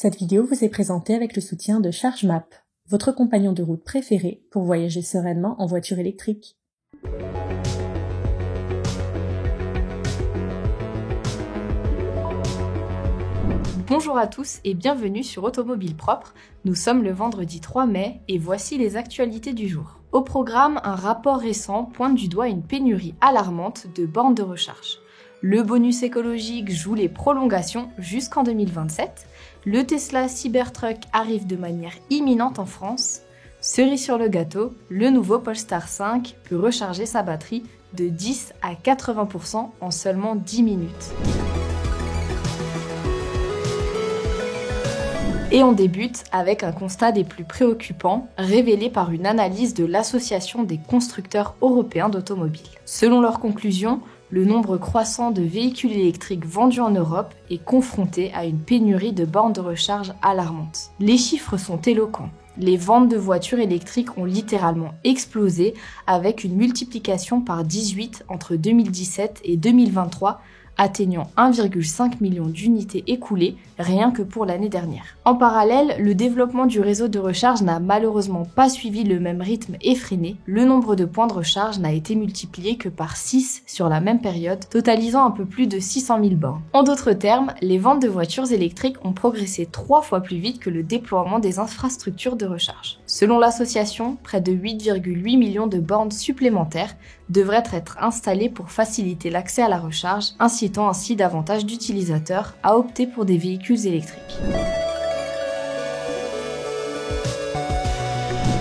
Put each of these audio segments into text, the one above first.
Cette vidéo vous est présentée avec le soutien de ChargeMap, votre compagnon de route préféré pour voyager sereinement en voiture électrique. Bonjour à tous et bienvenue sur Automobile Propre. Nous sommes le vendredi 3 mai et voici les actualités du jour. Au programme, un rapport récent pointe du doigt une pénurie alarmante de bornes de recharge. Le bonus écologique joue les prolongations jusqu'en 2027. Le Tesla Cybertruck arrive de manière imminente en France. Cerise sur le gâteau, le nouveau Polestar 5 peut recharger sa batterie de 10 à 80% en seulement 10 minutes. Et on débute avec un constat des plus préoccupants, révélé par une analyse de l'Association des constructeurs européens d'automobiles. Selon leurs conclusions, le nombre croissant de véhicules électriques vendus en Europe est confronté à une pénurie de bornes de recharge alarmante. Les chiffres sont éloquents. Les ventes de voitures électriques ont littéralement explosé avec une multiplication par 18 entre 2017 et 2023, atteignant 1,5 million d'unités écoulées rien que pour l'année dernière. En parallèle, le développement du réseau de recharge n'a malheureusement pas suivi le même rythme effréné. Le nombre de points de recharge n'a été multiplié que par 6 sur la même période, totalisant un peu plus de 600 000 bornes. En d'autres termes, les ventes de voitures électriques ont progressé 3 fois plus vite que le déploiement des infrastructures de recharge. Selon l'association, près de 8,8 millions de bornes supplémentaires devraient être installées pour faciliter l'accès à la recharge, incitant ainsi davantage d'utilisateurs à opter pour des véhicules électriques.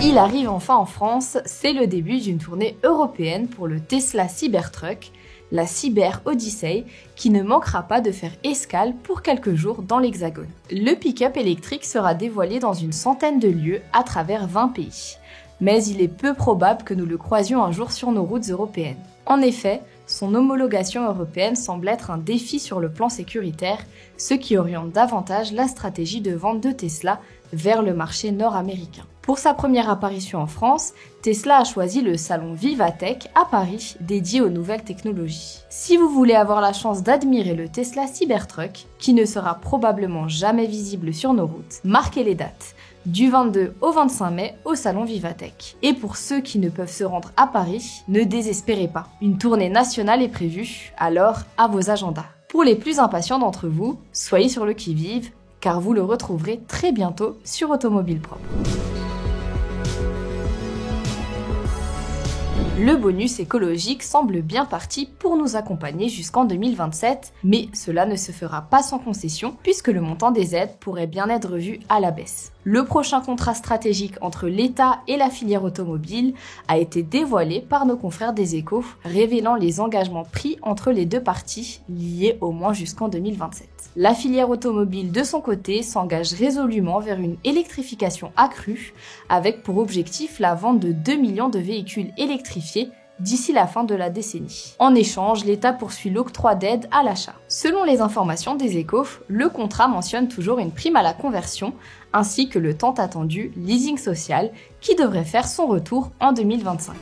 Il arrive enfin en France, c'est le début d'une tournée européenne pour le Tesla Cybertruck, la Cyber Odyssey, qui ne manquera pas de faire escale pour quelques jours dans l'Hexagone. Le pick-up électrique sera dévoilé dans une centaine de lieux à travers 20 pays. Mais il est peu probable que nous le croisions un jour sur nos routes européennes. En effet, son homologation européenne semble être un défi sur le plan sécuritaire, ce qui oriente davantage la stratégie de vente de Tesla vers le marché nord-américain. Pour sa première apparition en France, Tesla a choisi le salon Vivatech à Paris, dédié aux nouvelles technologies. Si vous voulez avoir la chance d'admirer le Tesla Cybertruck, qui ne sera probablement jamais visible sur nos routes, marquez les dates. Du 22 au 25 mai au salon Vivatech. Et pour ceux qui ne peuvent se rendre à Paris, ne désespérez pas. Une tournée nationale est prévue, alors à vos agendas. Pour les plus impatients d'entre vous, soyez sur le qui-vive, car vous le retrouverez très bientôt sur Automobile Propre. Le bonus écologique semble bien parti pour nous accompagner jusqu'en 2027, mais cela ne se fera pas sans concession puisque le montant des aides pourrait bien être revu à la baisse. Le prochain contrat stratégique entre l'État et la filière automobile a été dévoilé par nos confrères des Échos, révélant les engagements pris entre les deux parties, liés au moins jusqu'en 2027. La filière automobile, de son côté, s'engage résolument vers une électrification accrue, avec pour objectif la vente de 2 millions de véhicules électrifiés d'ici la fin de la décennie. En échange, l'État poursuit l'octroi d'aides à l'achat. Selon les informations des Échos, le contrat mentionne toujours une prime à la conversion, ainsi que le tant attendu leasing social, qui devrait faire son retour en 2025.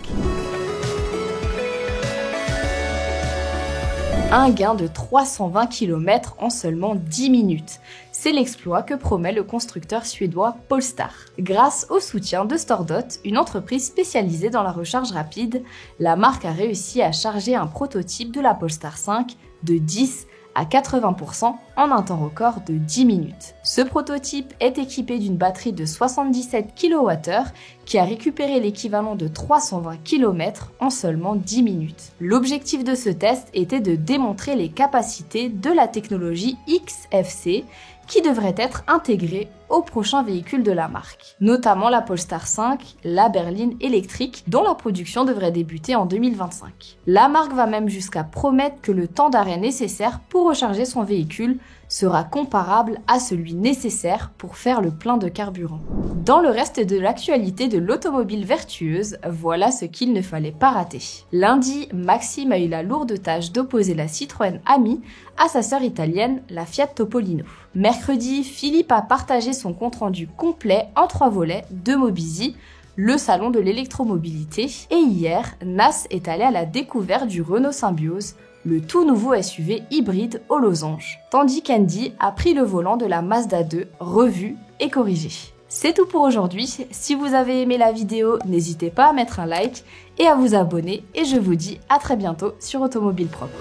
Un gain de 320 km en seulement 10 minutes. C'est l'exploit que promet le constructeur suédois Polestar. Grâce au soutien de StoreDot, une entreprise spécialisée dans la recharge rapide, la marque a réussi à charger un prototype de la Polestar 5 de 10 à 80% en un temps record de 10 minutes. Ce prototype est équipé d'une batterie de 77 kWh qui a récupéré l'équivalent de 320 km en seulement 10 minutes. L'objectif de ce test était de démontrer les capacités de la technologie XFC qui devrait être intégrée aux prochains véhicules de la marque, notamment la Polestar 5, la berline électrique, dont la production devrait débuter en 2025. La marque va même jusqu'à promettre que le temps d'arrêt nécessaire pour recharger son véhicule sera comparable à celui nécessaire pour faire le plein de carburant. Dans le reste de l'actualité de l'automobile vertueuse, voilà ce qu'il ne fallait pas rater. Lundi, Maxime a eu la lourde tâche d'opposer la Citroën Ami à sa sœur italienne, la Fiat Topolino. Mercredi, Philippe a partagé son compte-rendu complet en 3 volets de Mobizy, le salon de l'électromobilité, et hier, Nas est allé à la découverte du Renault Symbioz, le tout nouveau SUV hybride au losange, tandis qu'Andy a pris le volant de la Mazda 2, revue et corrigée. C'est tout pour aujourd'hui, si vous avez aimé la vidéo, n'hésitez pas à mettre un like et à vous abonner, et je vous dis à très bientôt sur Automobile Propre.